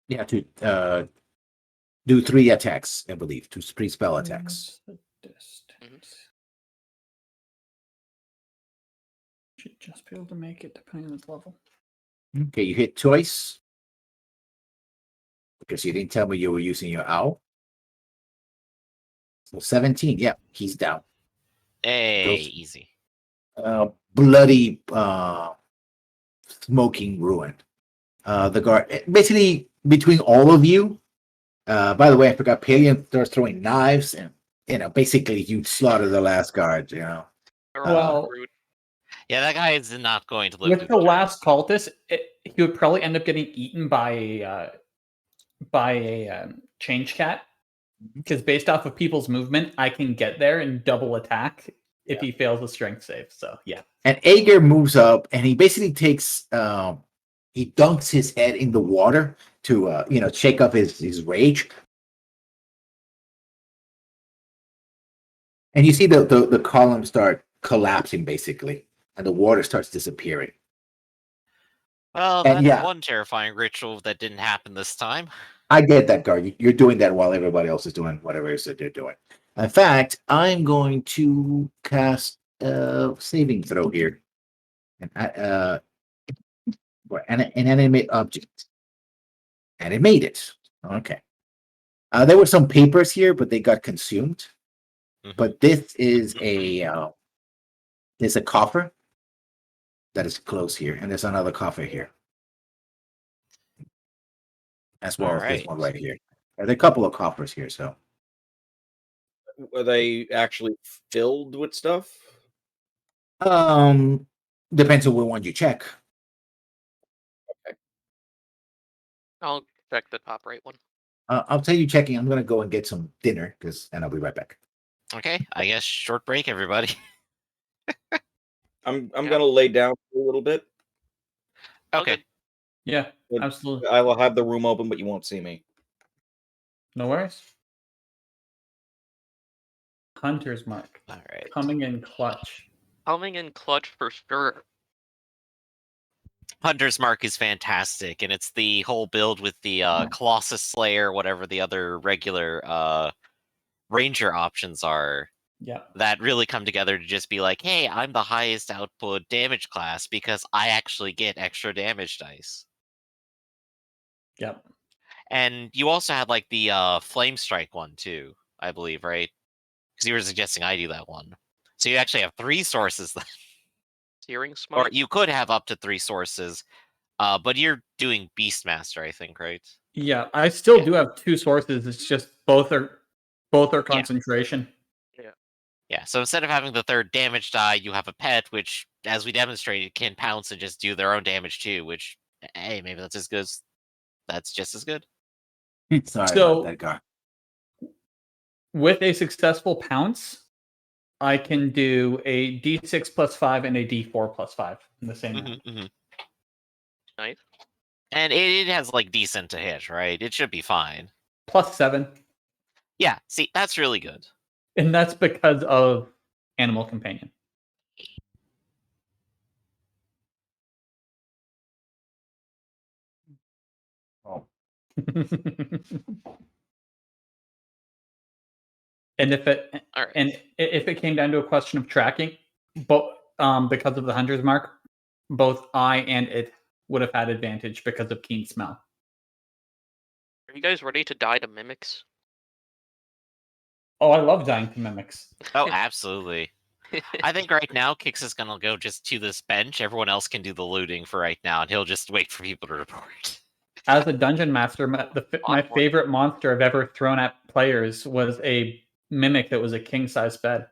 Yeah, to do 3 attacks, I believe. 3 spell attacks. What's the distance? Should just be able to make it depending on its level. Okay, you hit twice. Because you didn't tell me you were using your owl. So 17, yeah, he's down. Hey, easy. Bloody smoking ruin. The guard basically between all of you. By the way, I forgot Palian starts throwing knives, and basically you slaughter the last guard. Well, yeah, that guy is not going to live. With the last cultist, he would probably end up getting eaten by a change cat. Because based off of people's movement, I can get there and double attack if he fails a strength save. So yeah. And Ager moves up, and he basically takes he dunks his head in the water to shake up his rage. And you see the columns start collapsing basically, and the water starts disappearing. Well, that's one terrifying ritual that didn't happen this time. I get that, guard. You're doing that while everybody else is doing whatever it is that they're doing. In fact, I'm going to cast a saving throw here. An animate object. And it made it. Okay. There were some papers here, but they got consumed. Mm-hmm. But this is there's a coffer that is close here, and there's another coffer here. As well as this one right here. There's a couple of coffers here, so. Are they actually filled with stuff? Depends on what one you check. Okay. I'll check the top right one. I'll tell you checking. I'm going to go and get some dinner, and I'll be right back. Okay, I guess short break, everybody. I'm going to lay down for a little bit. Okay. Yeah, absolutely. I will have the room open, but you won't see me. No worries. Hunter's Mark. All right. Coming in clutch. Coming in clutch for sure. Hunter's Mark is fantastic, and it's the whole build with the Colossus Slayer, whatever the other regular Ranger options are. Yeah. That really come together to just be like, hey, I'm the highest output damage class because I actually get extra damage dice. Yep. And you also had like the Flame Strike one too, I believe, right? Because you were suggesting I do that one. So you actually have 3 sources then. Searing Smite? Or you could have up to 3 sources. But you're doing Beastmaster, I think, right? Yeah, I still do have 2 sources. It's just both are concentration. Yeah, so instead of having the 3rd damage die, you have a pet, which, as we demonstrated, can pounce and just do their own damage too, which, hey, maybe that's as good. That's just as good. Sorry about that, guy. With a successful pounce, I can do a D6 plus 5 and a D4 plus 5 in the same round. Mm-hmm. Nice. And it has, like, decent to hit, right? It should be fine. Plus 7. Yeah, see, that's really good. And that's because of Animal Companion. Oh. And if it came down to a question of tracking, but because of the Hunter's Mark, both I and it would have had advantage because of Keen Smell. Are you guys ready to die to mimics? Oh, I love dying to mimics. Oh, absolutely. I think right now, Kix is going to go just to this bench. Everyone else can do the looting for right now, and he'll just wait for people to report. As a dungeon master, my favorite monster I've ever thrown at players was a mimic that was a king-size bed.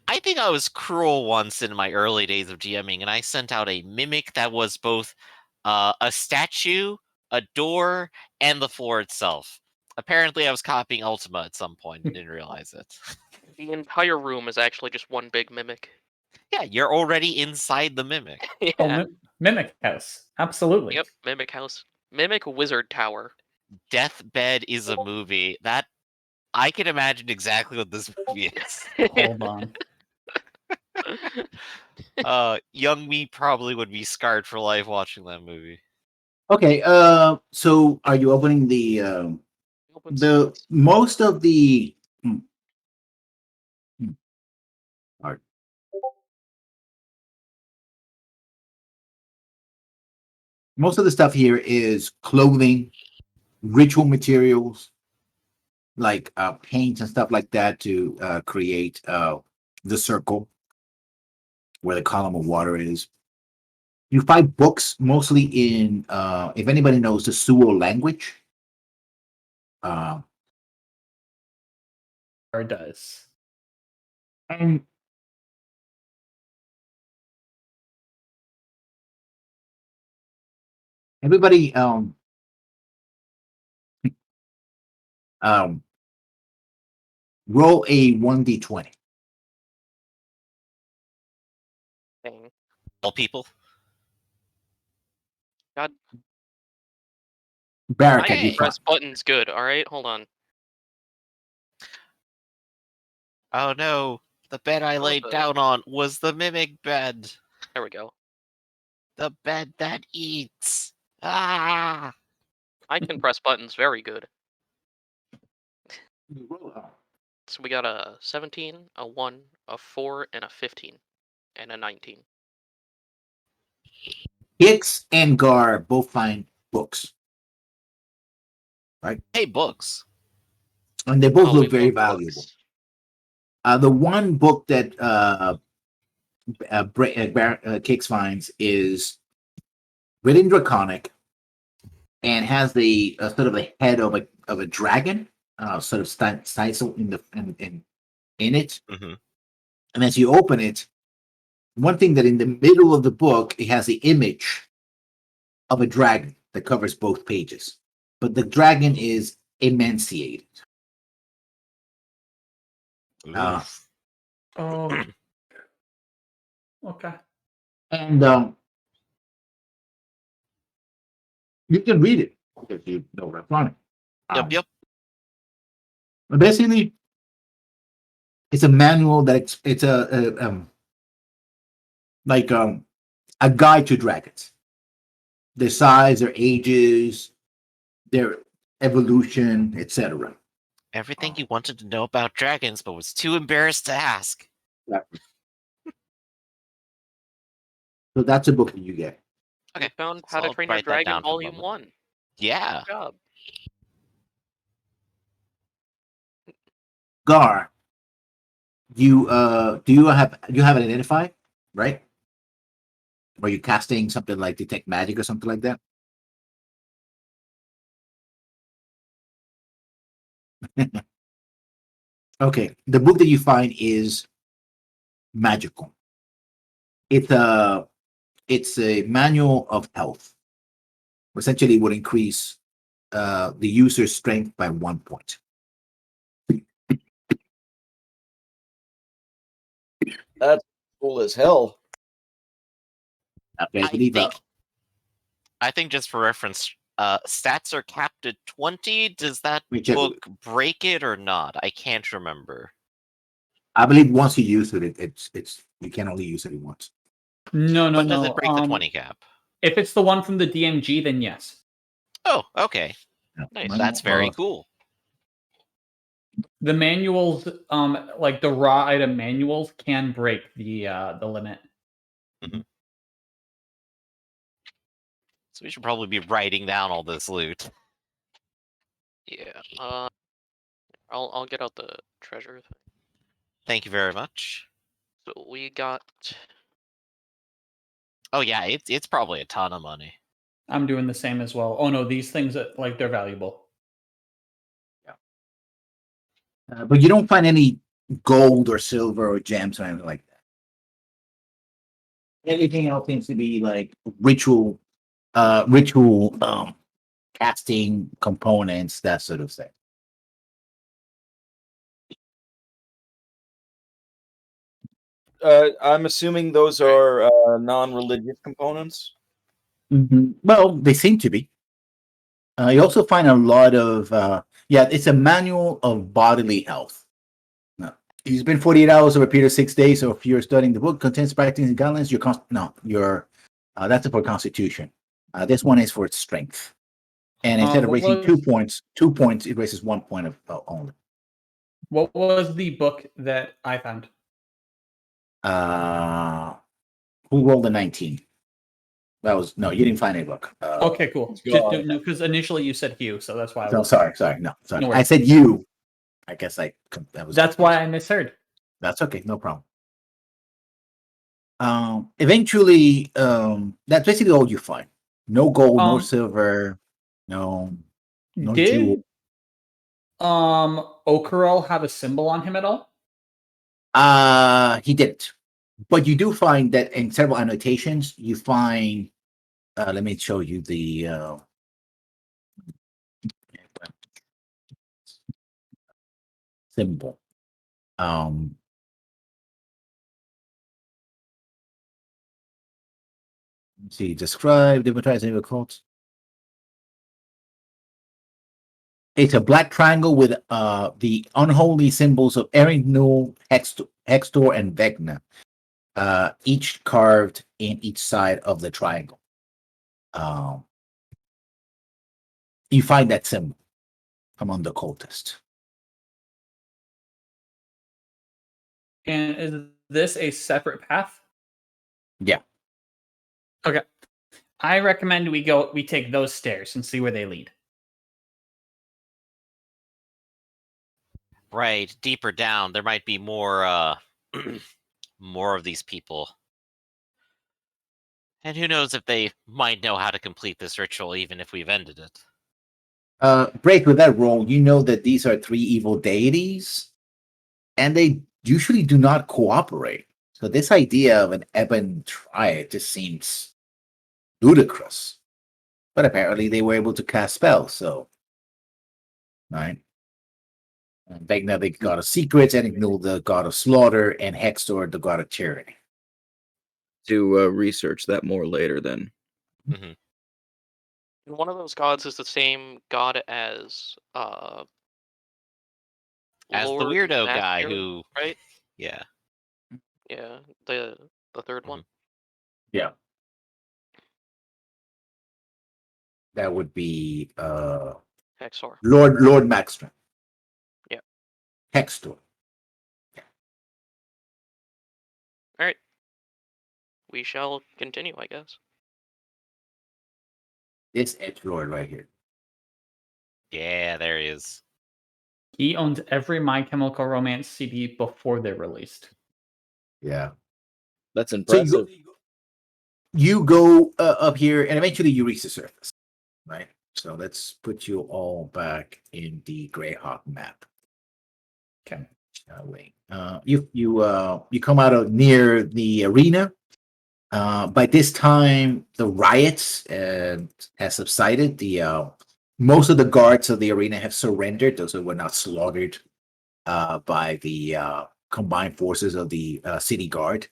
I think I was cruel once in my early days of GMing, and I sent out a mimic that was both a statue, a door, and the floor itself. Apparently, I was copying Ultima at some point and didn't realize it. The entire room is actually just one big mimic. Yeah, you're already inside the mimic. Yeah. Oh, Mimic House. Absolutely. Yep, Mimic House. Mimic Wizard Tower. Deathbed is a movie. That I can imagine exactly what this movie is. Hold on. Young me probably would be scarred for life watching that movie. Okay. So are you opening the Open the seats. most of the? All right. Most of the stuff here is clothing, ritual materials, like paint and stuff like that to create the circle where the column of water is. You find books mostly in, if anybody knows the Suo language. Uh, Or does. and everybody um, roll a 1d20. Dang. All people. God, Barrack, I have you can find? press buttons good. All right, hold on. Oh no, the bed I What laid the- down on was the mimic bed. There we go. The bed that eats. Ah! I can press buttons very good. Roll a- So we got a 17, a 1, a 4, and a 15, and a 19. Hicks and Gar both find books, Hey, books. and they both Oh, look we very love valuable. books. The one book that Kicks finds is written Draconic and has the sort of the head of a dragon, sort of stencil in it. Mm-hmm. And as you open it, one thing that in the middle of the book it has the image of a dragon that covers both pages, but the dragon is emaciated. Uh, Oh. Okay. and you can read it if you know Draconic. Yep. But basically, it's a manual that it's like a guide to dragons. Their size, their ages, their evolution, etc. Everything you wanted to know about dragons, but was too embarrassed to ask. So that's a book that you get. Okay, You found so How to I'll Train Your write that Dragon down for the Volume moment. 1. Yeah. Good job. Gar, you have an identify, right? Are you casting something like detect magic or something like that? Okay, the book that you find is magical. It's a manual of health. Essentially, would increase the user's strength by 1 point. That's cool as hell. Okay, I believe I think just for reference, stats are capped at 20. Does that Which I book break it or not? I can't remember. I believe once you use it, it's you can only use it once. No. But does it break the 20 cap? If it's the one from the DMG, then yes. Oh, okay. Nice. That's very cool. The manuals, like the raw item manuals, can break the limit. So we should probably be writing down all this loot. Yeah. I'll get out the treasure thing. Thank you very much. So we got. Oh yeah, it's probably a ton of money. I'm doing the same as well. Oh no, these things like they're valuable. But you don't find any gold or silver or gems or anything like that. Everything else seems to be like ritual casting components, that sort of thing. I'm assuming those are non-religious components. Well, they seem to be. You also find a lot of it's a manual of bodily health. You spend 48 hours over a period of 6 days, so if you're studying the book, contains practices and guidelines, that's for constitution. This one is for its strength. And instead of what raising was- 2 points, it raises 1 point of only. What was the book that I found? Who rolled a 19? That was no, you didn't find any book. Okay, cool. Just God. no, because initially you said Hugh, so that's why I No, was. sorry, no, sorry. No I worries. said you. I guess that was. That's why I misheard. That's okay, no problem. Eventually, that's basically all you find. No gold, no Um, silver, no jewel. Did Okarel have a symbol on him at all? He didn't. But you do find that in several annotations, you find. Let me show you the. Symbol. Let's see, describe democratizing the cult. It's a black triangle with the unholy symbols of Erinul, Hextor, and Vecna, each carved in each side of the triangle. You find that symbol among the cultists. And is this a separate path? Yeah. Okay. I recommend we take those stairs and see where they lead. Right, deeper down, there might be more more of these people. And who knows if they might know how to complete this ritual, even if we've ended it. Break, with that roll, you know that these are 3 evil deities, and they usually do not cooperate. So this idea of an Ebon triad just seems ludicrous. But apparently they were able to cast spells, so right. Vecna, the god of secrets, Erinul, the god of slaughter, and Hextor, the god of tyranny. To research that more later then. Mm-hmm. And one of those gods is the same god as As Lord the weirdo guy Master, who, right? yeah. Yeah, the third one. Yeah. That would be Hexor. Lord Maxstrom. Yeah. Hextor. All right. We shall continue, I guess. This Edge Lord right here. Yeah, there he is. He owns every My Chemical Romance CD before they're released. Yeah. That's So impressive. you go up here, and eventually you reach the surface, right? So let's put you all back in the Greyhawk map. Okay. Wait. You come out of near the arena. By this time, the riots has subsided. The most of the guards of the arena have surrendered. Those who were not slaughtered by the combined forces of the city guard.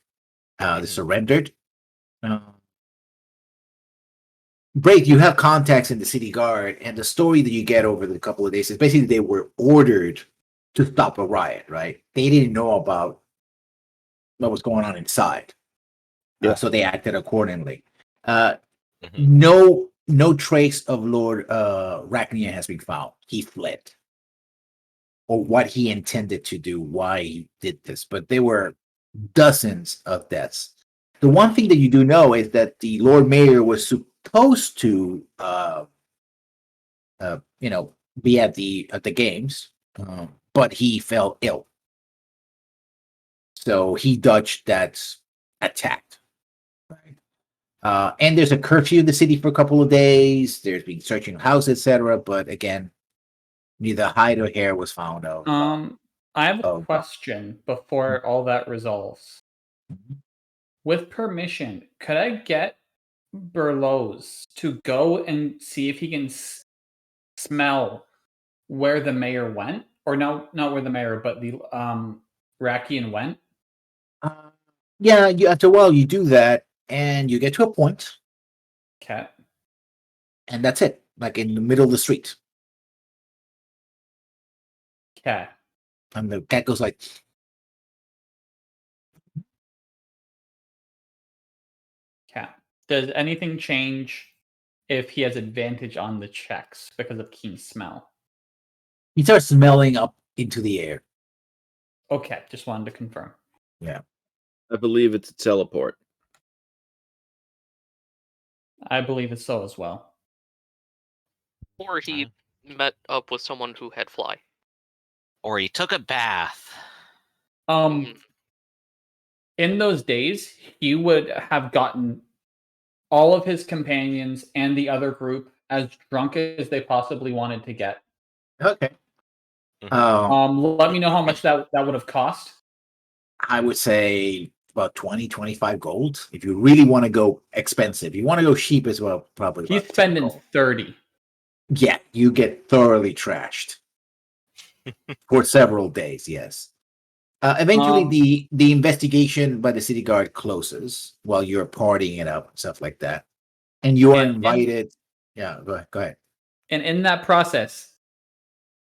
They surrendered. Break, you have contacts in the city guard, and the story that you get over the couple of days is basically they were ordered to stop a riot, right? They didn't know about what was going on inside. Yeah. So they acted accordingly. Mhm. No trace of Lord Rachnia has been found. He fled. Or what he intended to do, why he did this. But there were dozens of deaths. The one thing that you do know is that the Lord Mayor was supposed to be at the games, but he fell ill. So he dodged that attack. Right. And there's a curfew in the city for a couple of days. There's been searching houses, etc. But again, neither hide or hair was found of. I have a Oh, question before all that resolves. Mhm. With permission, could I get Burlows to go and see if he can smell where the mayor went? Or no, not where the mayor, but the Rakian went? Yeah, after a while you do that, and you get to a point, Okay. and that's it. Like in the middle of the street, Okay. and the cat goes like, Okay. Does anything change if he has advantage on the checks because of keen smell. He starts smelling up into the air. Okay, just wanted to confirm. I believe it's a teleport. I believe it's so as well. Or he met up with someone who had fly. Or he took a bath. Mm. In those days, he would have gotten all of his companions and the other group as drunk as they possibly wanted to get. Okay. Mhm. Let me know how much that would have cost. I would say about 20, 25 gold. If you really want to go expensive, you want to go cheap as well, probably. He's about 10 spending gold. 30. Yeah, you get thoroughly trashed for several days. Yes. Eventually, Um, the investigation by the city guard closes while you're partying it up and stuff like that, and you are And- invited. Yeah, go ahead. And in that process,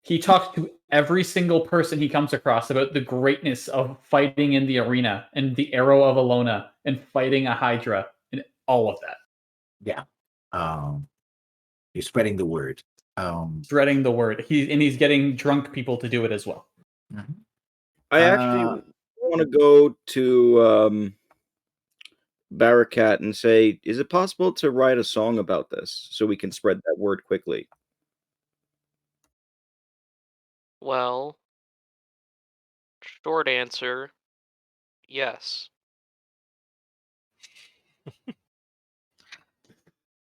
he talks to every single person he comes across about the greatness of fighting in the arena and the arrow of Alona and fighting a Hydra and all of that. Yeah. You're spreading the word. Spreading the word. He's getting drunk people to do it as well. Mhm. I actually want to go to Barakat and say, is it possible to write a song about this so we can spread that word quickly? Well, short answer, yes.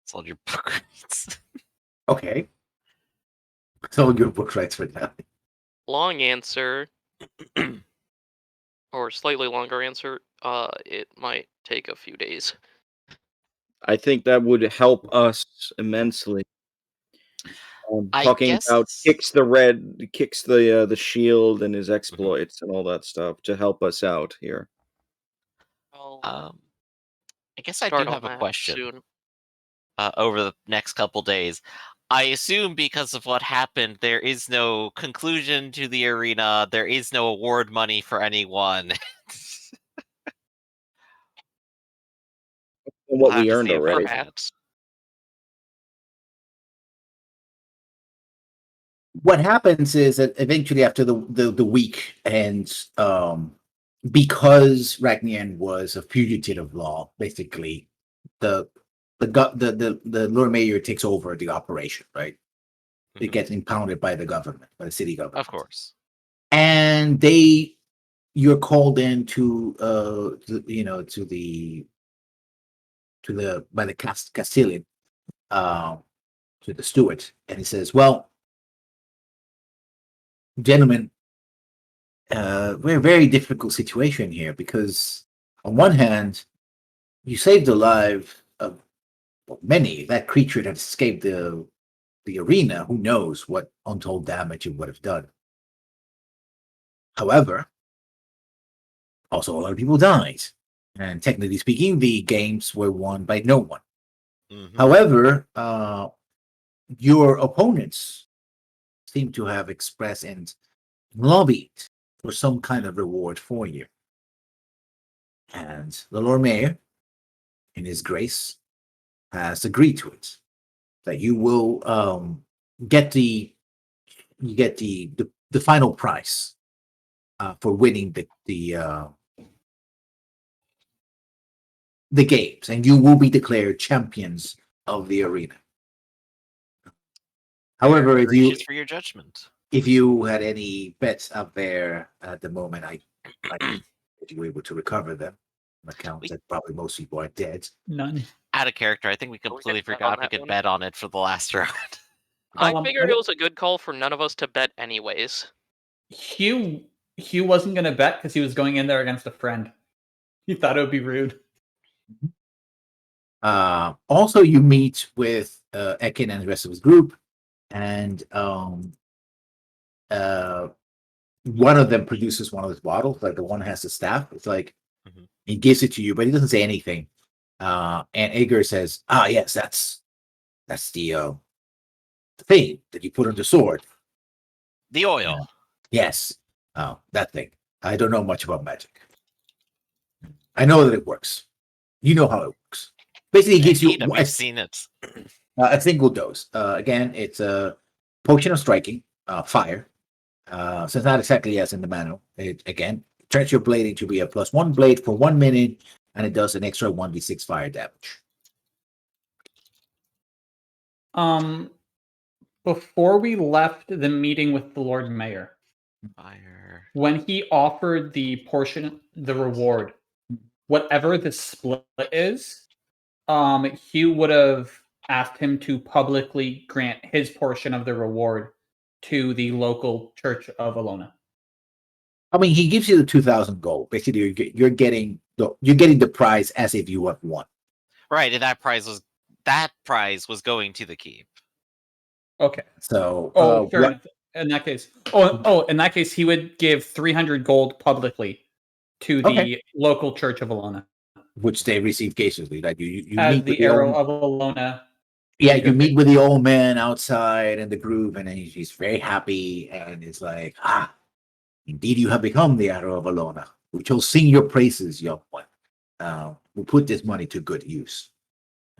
Sold your book rights. Okay. So your book rights for that. Long answer, or slightly longer answer, it might take a few days. I think that would help us immensely. I Talking guess about kicks the shield and his exploits and all that stuff to help us out here. I'll I guess I do start on have a that question. soon. Over the next couple days. I assume because of what happened, there is no conclusion to the arena. There is no award money for anyone. And what I'll we have to earned see if already. I can- Perhaps. What happens is that eventually after the week ends, because Ragnian was a fugitive of law, basically the Lord Mayor takes over the operation, right? It Mhm. gets impounded by the government, by the city government. Of course. And you're called in to by the Castilian, to the steward, and he says, well, gentlemen, we're in a very difficult situation here because on one hand, you saved the life of many. That creature that escaped the arena, who knows what untold damage it would have done. However, also a lot of people died. And technically speaking, the games were won by no one. Mhm. However, your opponents seem to have expressed and lobbied for some kind of reward for you. And the Lord Mayor, in his grace, has agreed to it. That you will get the final prize for winning the games, and you will be declared champions of the arena. However, Very if gracious for your judgment. you had any bets up there at the moment, I if you were able to recover them. Account that probably most people are dead. None. Out of character, I think we We could completely bet on forgot we that could one. bet on it for the last round. I Um, figured it was a good call for none of us to bet anyways. Hugh wasn't going to bet because he was going in there against a friend. He thought it would be rude. Also, you meet with Ekin and the rest of his group, and one of them produces one of his bottles, like the one that has the staff. It's like he gives it to you, but he doesn't say anything. And Ager says, "Ah, yes, that's the thing that you put on the sword. The oil. Yes, that thing. I don't know much about magic. I know that it works. You know how it works. Basically, it gives you Indeed, we've seen it. A single dose. Again, it's a potion of striking, fire. So it's not exactly as in the manual. It again turns your blade into be a +1 blade for 1 minute, and it does an extra 1d6 fire damage. Before we left the meeting with the Lord Mayor, Fire. when he offered the portion, the reward, whatever the split is, Hugh would have asked him to publicly grant his portion of the reward to the local Church of Alona. I mean, he gives you the 2,000 gold. Basically, you're getting the prize as if you have won. Right, and that prize was going to the keep. Okay. So, Fair enough. In that case, in that case, he would give 300 gold publicly to the local Church of Alona, which they receive graciously. Like you as meet the with Arrow of Alona. Yeah, you meet with the old man outside in the groove, and then he's very happy, and it's like, indeed you have become the Arrow of Alona. We shall sing your praises, young one. We'll put this money to good use.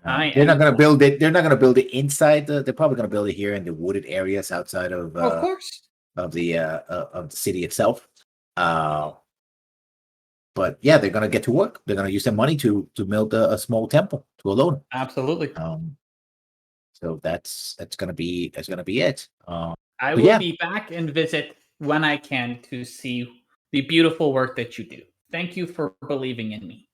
They're not going to build it. They're not going to build it inside. They're probably going to build it here in the wooded areas outside of course, of the city itself. But yeah, they're going to get to work. They're going to use their money to build a small temple to Alona. Absolutely. So that's gonna be it. I will be back and visit when I can to see the beautiful work that you do. Thank you for believing in me.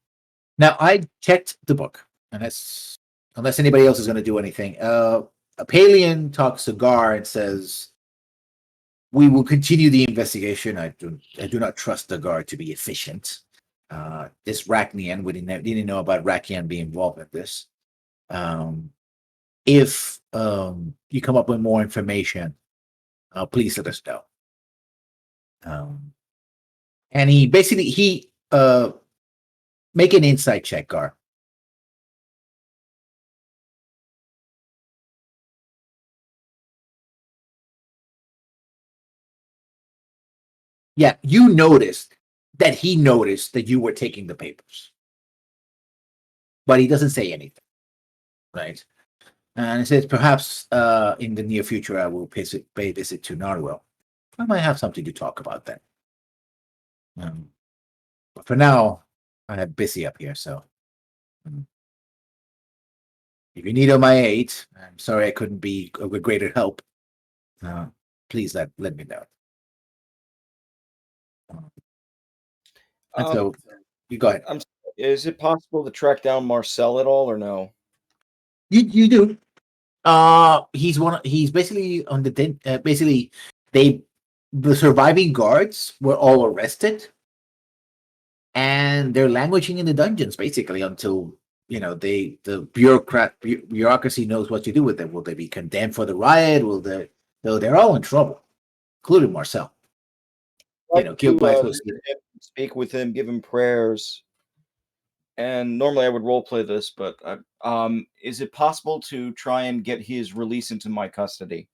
Now I checked the book, unless anybody else is gonna do anything. Palian talks to Gar and says, "We will continue the investigation. I do not trust the Gar to be efficient. This Rachnian, we didn't know about Rachnian being involved in this. If you come up with more information, please let us know." And he basically make an insight check, Gar. Yeah, you noticed that he noticed that you were taking the papers, but he doesn't say anything, right? And he says, perhaps in the near future, I will pay a visit to Narwhal. I might have something to talk about then. But for now, I am busy up here, so if you need my aid, I'm sorry I couldn't be of greater help. Please let me know. And so you go ahead. Is it possible to track down Marcel at all, or no? You do. He's basically on the basically the surviving guards were all arrested, and they're languishing in the dungeons basically until the bureaucracy knows what to do with them. Will they be condemned for the riot? They're all in trouble, including Marcel. Killed by speak with him, give him prayers. And normally I would roleplay this, but is it possible to try and get his release into my custody?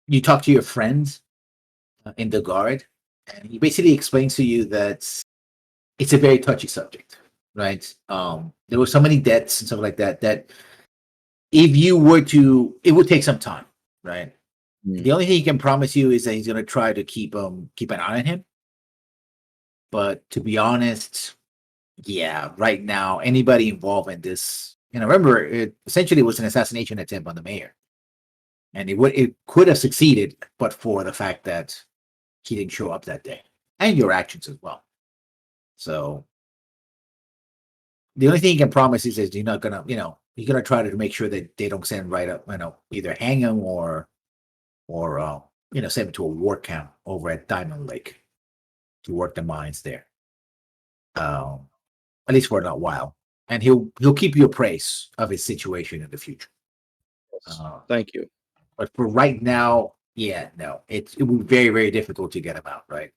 You talk to your friends in the guard, and he basically explains to you that it's a very touchy subject, right? There were so many deaths and stuff like that if you were to, it would take some time, right? The only thing he can promise you is that he's going to try to keep an eye on him. But to be honest, yeah, right now, anybody involved in this, remember, it essentially was an assassination attempt on the mayor. And it could have succeeded, but for the fact that he didn't show up that day. And your actions as well. So the only thing he can promise is that you're not going to, you're going to try to make sure that they don't send right up, either hang him or send him to a war camp over at Diamond Lake to work the mines there. At least for a while. And he'll keep you appraised of his situation in the future. Thank you. But for right now, yeah, no, it will be very, very difficult to get him out, right?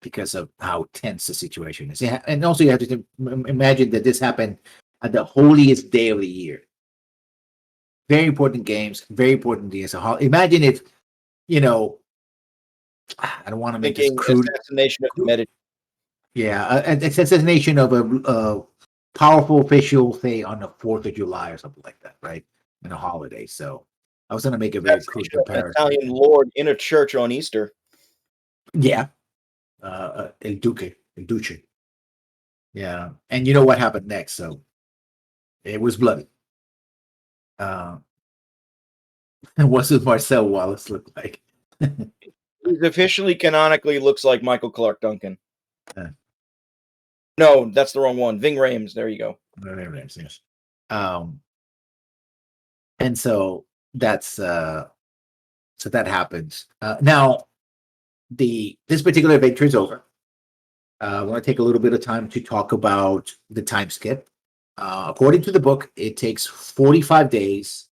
Because of how tense the situation is. And also you have to imagine that this happened at the holiest day of the year. Very important games, very important days. Imagine if, I don't want to make this crude. Assassination of the Yeah, an assassination of powerful official, say on the 4th of July or something like that, right? In a holiday. So I was going to make a very That's crude actually an comparison. Italian lord in a church on Easter. Yeah. El Duce. Yeah. And you know what happened next? So it was bloody. What does Marcel Wallace look like? He's officially canonically looks like Michael Clark Duncan. Yeah. No, that's the wrong one. Ving Rhames. There you go. Yes. And so that's so that happens. Now this particular adventure is over. I want to take a little bit of time to talk about the time skip. According to the book, it takes 45 days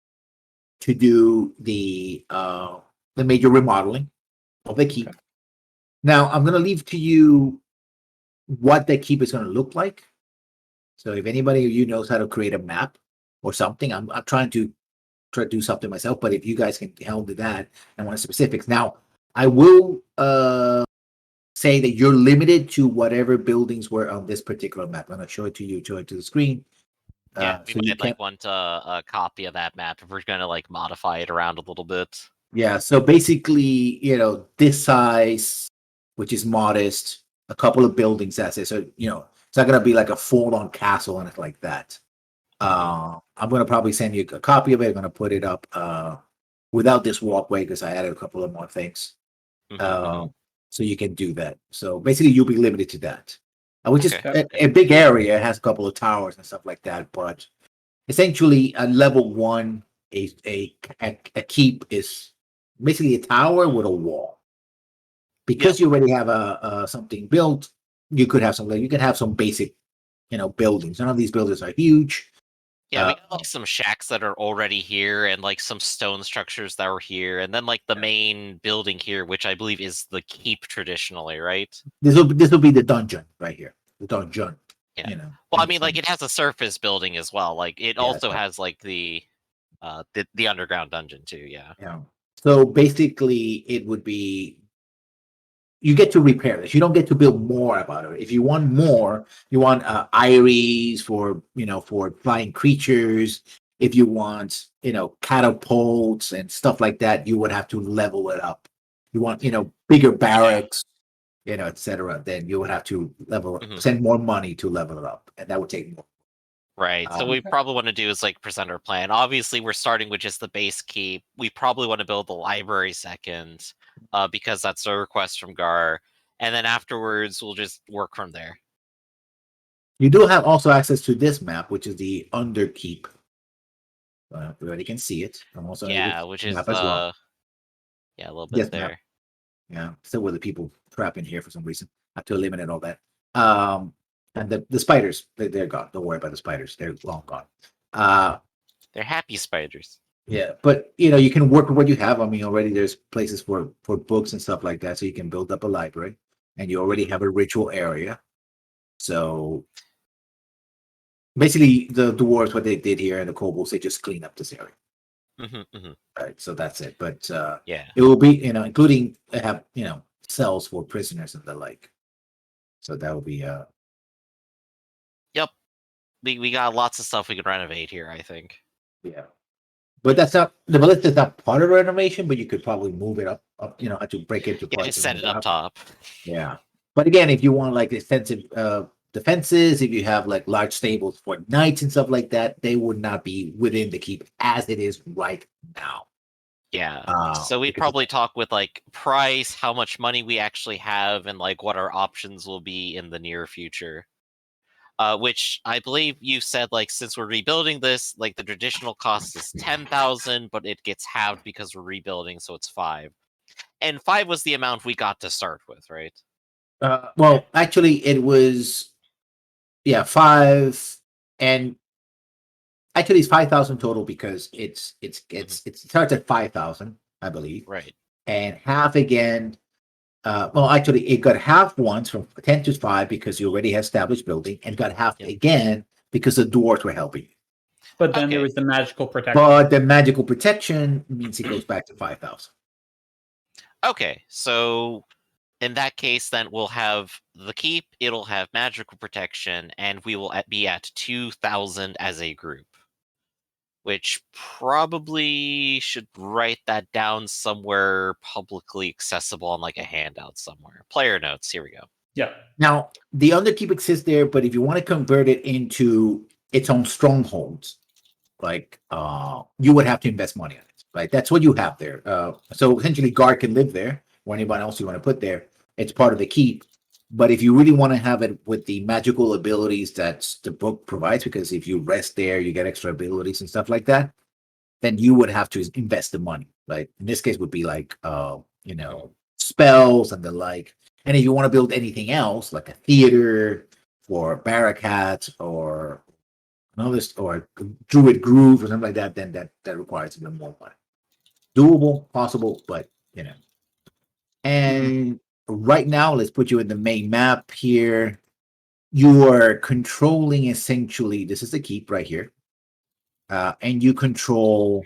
to do the major remodeling of the keep. Okay. Now I'm going to leave to you what the keep is going to look like. So if anybody of you knows how to create a map or something, I'm trying to do something myself. But if you guys can help with that and want specifics, now I will say that you're limited to whatever buildings were on this particular map. I'm going to show it to you, show it to the screen. Yeah, we might want a copy of that map if we're going to like modify it around a little bit. Yeah, so basically, this size, which is modest, a couple of buildings, that's it. So, it's not going to be like a full-on castle or anything like that. I'm going to probably send you a copy of it. I'm going to put it up without this walkway because I added a couple of more things. So you can do that. So basically, you'll be limited to that. Which is a big area. It has a couple of towers and stuff like that. But essentially, a level 1, a keep is basically a tower with a wall. Because you already have something built, you could have some basic, buildings. None of these buildings are huge. Yeah, we got like some shacks that are already here, and like some stone structures that were here, and then like the main building here, which I believe is the keep traditionally, right? This will be the dungeon right here. The dungeon. Yeah. Well, I mean, like it has a surface building as well. Like it also has like the underground dungeon too. Yeah. Yeah. So basically, it would be. You get to repair this. You don't get to build more about it. If you want more, you want eyries for flying creatures. If you want catapults and stuff like that, you would have to level it up. You want bigger barracks, etc. Then you would have to send more money to level it up, and that would take more. Right. So we probably want to do is like present our plan. Obviously, we're starting with just the base keep. We probably want to build the library second, because that's a request from Gar, and then afterwards we'll just work from there. You do have also access to this map, which is the underkeep. Everybody can see it. I'm also which is as well. A little bit there. Map. Yeah, still with the people trapped in here for some reason. I have to eliminate all that. And the spiders, they're gone. Don't worry about the spiders; they're long gone. They're happy spiders. Yeah, but you can work with what you have. I mean, already there's places for books and stuff like that, so you can build up a library, and you already have a ritual area. So basically, the dwarves, what they did here, and the kobolds, they just clean up this area. Right, so that's it. But it will be including have cells for prisoners and the like. So that will be Yep, we got lots of stuff we could renovate here, I think. Yeah. But that's not the ballista is not part of renovation, but you could probably move it up, to break it to parts. Just set it up top. Yeah. But again, if you want like extensive defenses, if you have like large stables for knights and stuff like that, they would not be within the keep as it is right now. Yeah. So we'd probably talk with like price, how much money we actually have, and like what our options will be in the near future. Which I believe you said, like, since we're rebuilding this, like the traditional cost is 10,000, but it gets halved because we're rebuilding, so it's 5. And 5 was the amount we got to start with, right? Well, actually, it was 5, and actually it's 5,000 total because it starts at 5,000, I believe, right? And half again. Well, actually, it got half once from 10 to 5 because you already had established building, and got half again because the dwarves were helping. But then there was the magical protection. But the magical protection means it goes back to 5,000. Okay, so in that case, then we'll have the keep. It'll have magical protection, and we will be at 2,000 as a group. Which probably should write that down somewhere publicly accessible on like a handout somewhere. Player notes. Here we go. Yeah. Now, the underkeep exists there, but if you want to convert it into its own strongholds, like you would have to invest money on it. Right? That's what you have there. So essentially, guard can live there, or anyone else you want to put there. It's part of the keep. But if you really want to have it with the magical abilities that the book provides, because if you rest there, you get extra abilities and stuff like that, then you would have to invest the money. Like in this case, would be like spells and the like. And if you want to build anything else, like a theater or barricades or another or druid groove or something like that, then that requires a bit more money. Doable, possible, but And right now, let's put you in the main map here. You are controlling essentially, this is the keep right here. And you control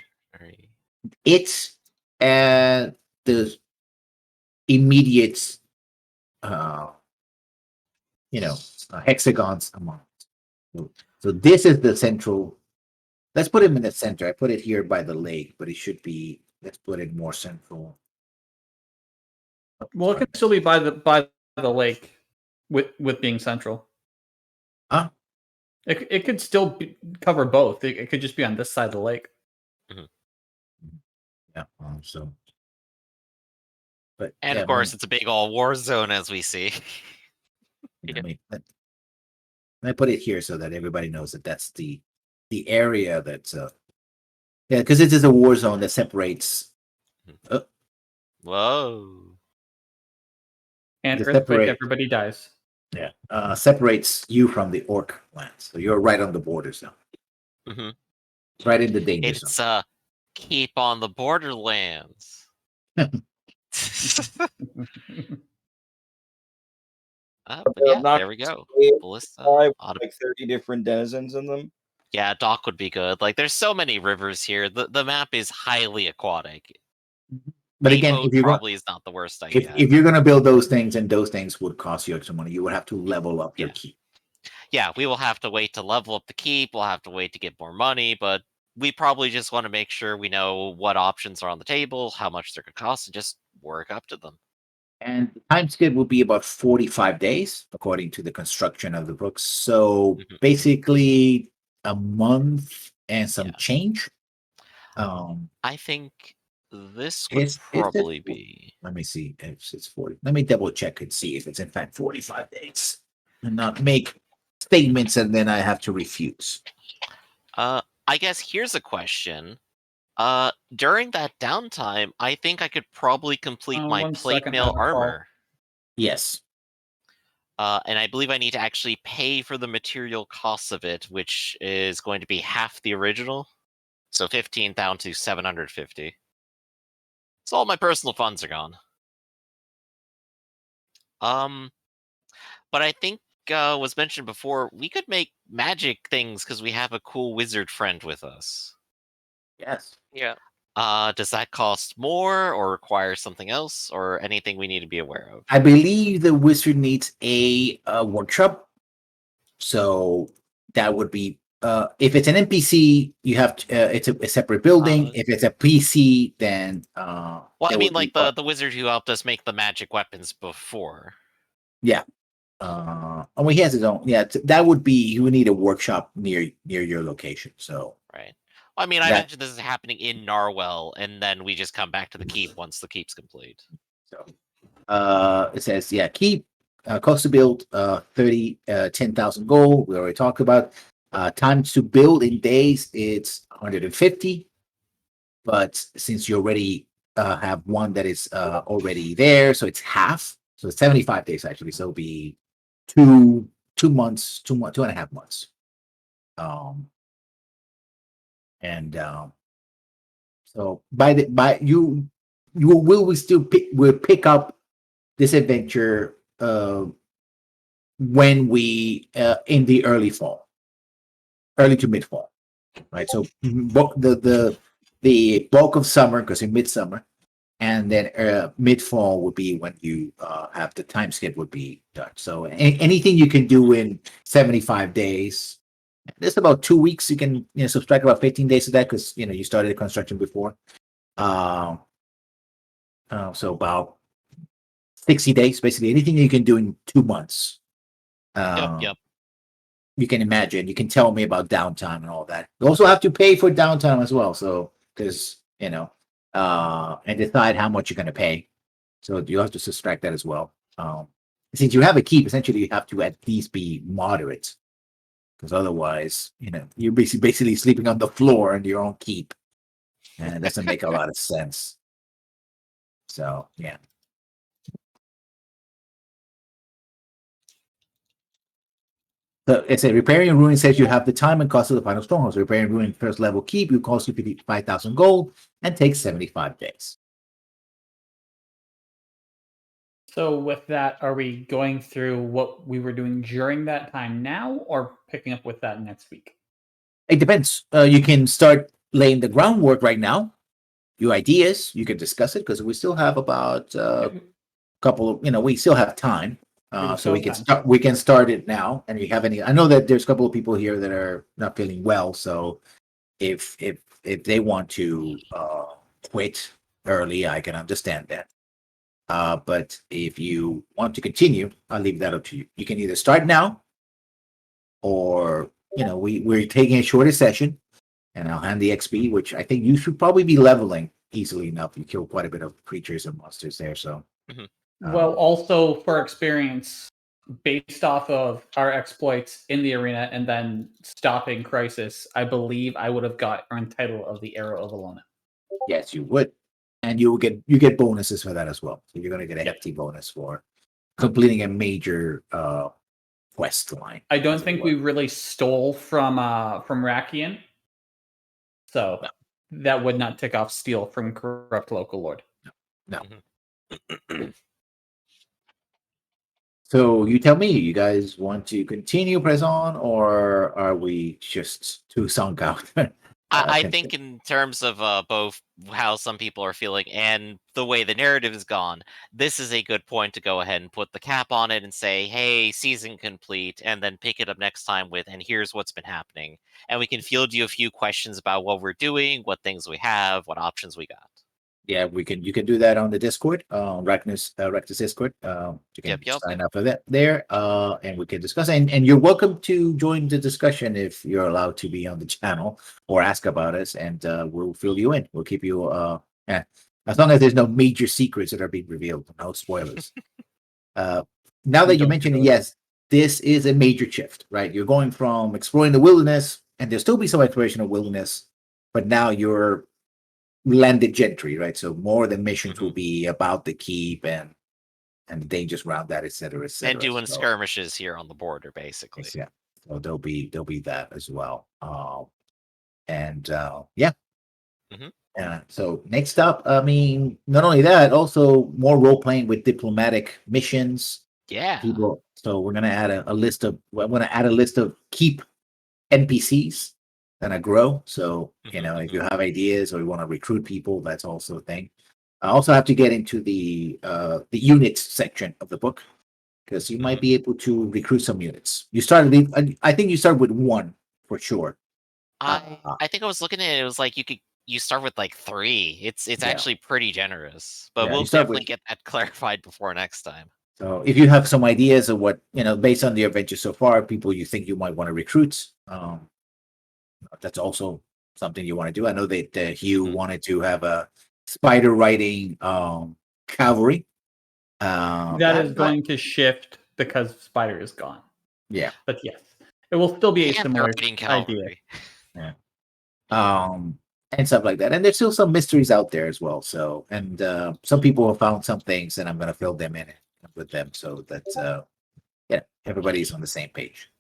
it and the immediate hexagons among it. So this is the central. Let's put him in the center. I put it here by the lake, but it should be, let's put it more central. Well, it can still be by the lake with being central. Huh? It could still cover both. It could just be on this side of the lake. Yeah. So. But and of course, it's a big all war zone, as we see. I put it here so that everybody knows that that's the area that's because this is a war zone that separates. Whoa. And earthquake, everybody dies. Yeah, separates you from the orc lands. So you're right on the borders now. Mm-hmm. Right in the danger zone. It's keep on the borderlands. But yeah, there we go. Ballista, like 30 different denizens in them. Yeah, dock would be good. Like, there's so many rivers here. The map is highly aquatic. But again, if you probably is not the worst idea. If you're going to build those things, and those things would cost you extra money, you would have to level up your keep. Yeah, we will have to wait to level up the keep. We'll have to wait to get more money, but we probably just want to make sure we know what options are on the table, how much they're going to cost, and just work up to them. And the time skip will be about 45 days, according to the construction of the books. So basically a month and some change. I think this would probably be. Let me see if it's 40. Let me double check and see if it's in fact 45 days, and not make statements and then I have to refuse. I guess here's a question. During that downtime, I think I could probably complete my plate mail armor. Yes. And I believe I need to actually pay for the material costs of it, which is going to be half the original. So 15 down to 750. So all my personal funds are gone. But I think was mentioned before, we could make magic things because we have a cool wizard friend with us. Yes. Yeah. Does that cost more or require something else or anything we need to be aware of? I believe the wizard needs a workshop. So that would be if it's an NPC, you have to, it's a separate building. If it's a PC, then well, I mean, like the wizard who helped us make the magic weapons before. Yeah. Oh, he has his own. Yeah, that would be. You would need a workshop near your location. So right. Well, I mean, I mentioned this is happening in Narwhal, and then we just come back to the keep once the keep's complete. So, it says keep cost to build 10,000 gold. We already talked about. Time to build in days, it's 150. But since you already have one that is already there, so it's half. So it's 75 days actually. So it'll be 2 months, 2.5 months. So you will still pick up this adventure when we in the early to mid fall, right? So the bulk of summer, because in midsummer, and then mid fall would be when you have the time skip would be done. So anything you can do in 75 days. There's about 2 weeks. You can subtract about 15 days of that because you started the construction before. So about 60 days, basically anything you can do in 2 months. Yep. You can imagine. You can tell me about downtime and all that. You also have to pay for downtime as well. So because and decide how much you're going to pay. So you have to subtract that as well. Since you have a keep, essentially you have to at least be moderate, because otherwise, you're basically sleeping on the floor in your own keep, and it doesn't make a lot of sense. So yeah. So it's a repairing ruin says you have the time and cost of the final stronghold. So repairing ruin first level keep, you cost you 55,000 gold and takes 75 days. So with that, are we going through what we were doing during that time now, or picking up with that next week? It depends. You can start laying the groundwork right now. Your ideas, you can discuss it because we still have about a couple of, we still have time. So we can start. We can start it now. And if you have any, I know that there's a couple of people here that are not feeling well. So if they want to quit early, I can understand that. But if you want to continue, I'll leave that up to you. You can either start now, or we're taking a shorter session, and I'll hand the XP, which I think you should probably be leveling easily enough. You kill quite a bit of creatures and monsters there, so. Well, also for experience, based off of our exploits in the arena and then stopping Crisis, I believe I would have got earned title of the Arrow of Alona. Yes, you would, and you get bonuses for that as well. So you're going to get a hefty bonus for completing a major quest line. I don't think we really stole from Rakian, so that would not tick off steal from Corrupt Local Lord. No. So you tell me, you guys want to continue press on, or are we just too sunk out? I think in terms of both how some people are feeling and the way the narrative is gone, this is a good point to go ahead and put the cap on it and say, hey, season complete, and then pick it up next time with, and here's what's been happening. And we can field you a few questions about what we're doing, what things we have, what options we got. Yeah, you can do that on the Discord, Rectus Discord. You can sign up for that there, and we can discuss. And you're welcome to join the discussion if you're allowed to be on the channel or ask about us, and we'll fill you in. We'll keep you as long as there's no major secrets that are being revealed, no spoilers. Now that you mentioned it, yes, this is a major shift, right? You're going from exploring the wilderness, and there'll still be some exploration of wilderness, but now you're landed gentry, right? So more of the missions will be about the keep and dangers around that, etc., etc. And doing skirmishes here on the border, basically. Yeah. So there'll be that as well. So next up, I mean, not only that, also more role playing with diplomatic missions. Yeah. People. So we're gonna add a list of. I'm gonna add a list of keep NPCs. And I grow. So, if you have ideas or you want to recruit people, that's also a thing. I also have to get into the units section of the book, because you might be able to recruit some units. I think you start with 1 for sure. I think I was looking at it. It was like you start with like 3. It's actually pretty generous, but we'll definitely get that clarified before next time. So if you have some ideas of what, based on the adventure so far, people you think you might want to recruit, that's also something you want to do. I know that Hugh wanted to have a spider riding cavalry. That is going to shift because Spider is gone. Yeah, but yes, it will still be a similar idea. Yeah, and stuff like that. And there's still some mysteries out there as well. So, and some people have found some things, and I'm going to fill them in with them, so that everybody's on the same page.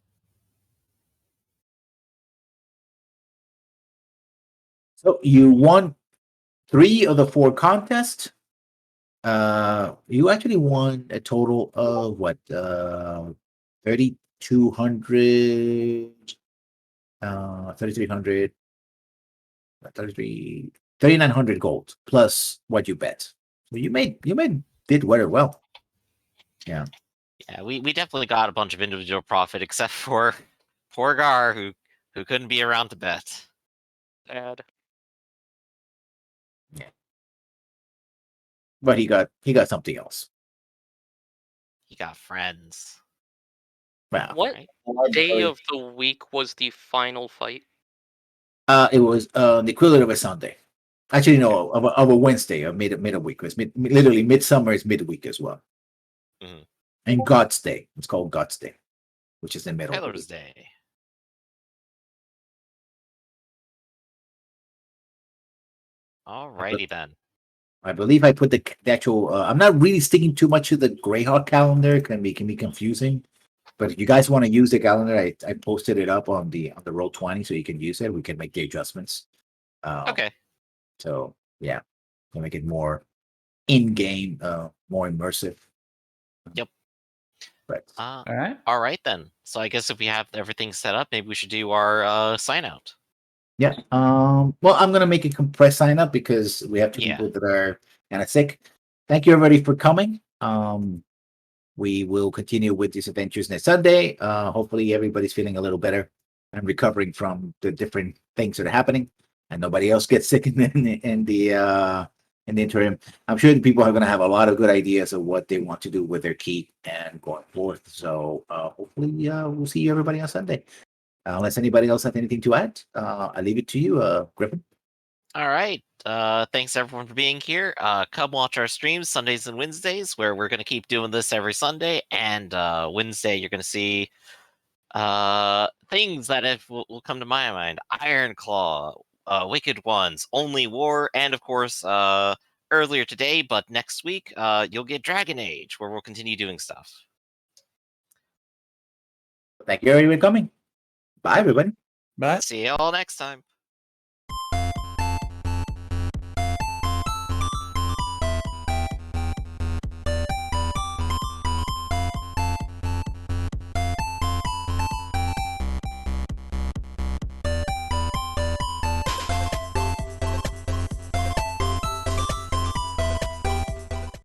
So you won 3 of the 4 contests. You actually won a total of what? 3,200, 3,300, 3,900 gold plus what you bet. You did very well. Yeah, we definitely got a bunch of individual profit, except for poor Gar, who couldn't be around to bet. Sad. But he got something else. He got friends. Wow. What Right? day of the week was the final fight? It was the equivalent of a Sunday. Actually, no, of a Wednesday, of mid of week. It was literally midsummer is midweek as well. Mhm. And God's Day. It's called God's Day, which is the middle of the Taylor's week. Day. Alrighty then. I believe I put the actual. I'm not really sticking too much to the Greyhawk calendar. It can be confusing. But if you guys want to use the calendar, I posted it up on the Roll20, so you can use it. We can make the adjustments. Okay. So yeah, to make it more in-game, more immersive. Yep. But All right. All right then. So I guess if we have everything set up, maybe we should do our sign out. yeah. Well, I'm gonna make a compressed sign up because we have two Yeah. people that are kind of sick. Thank you everybody for coming. We will continue with these adventures next Sunday. Hopefully everybody's feeling a little better and recovering from the different things that are happening, and nobody else gets sick in the interim. I'm sure the people are going to have a lot of good ideas of what they want to do with their key and going forth. So hopefully we'll see everybody on Sunday. Unless anybody else has anything to add, I leave it to you, Griffin. All right. Thanks everyone for being here. Come watch our streams Sundays and Wednesdays, where we're gonna keep doing this every Sunday. And Wednesday, you're gonna see things that will come to my mind: Iron Claw, Wicked Ones, Only War, and of course, earlier today, but next week, you'll get Dragon Age, where we'll continue doing stuff. Thank you everybody for coming. Bye, everybody. Bye. See you all next time.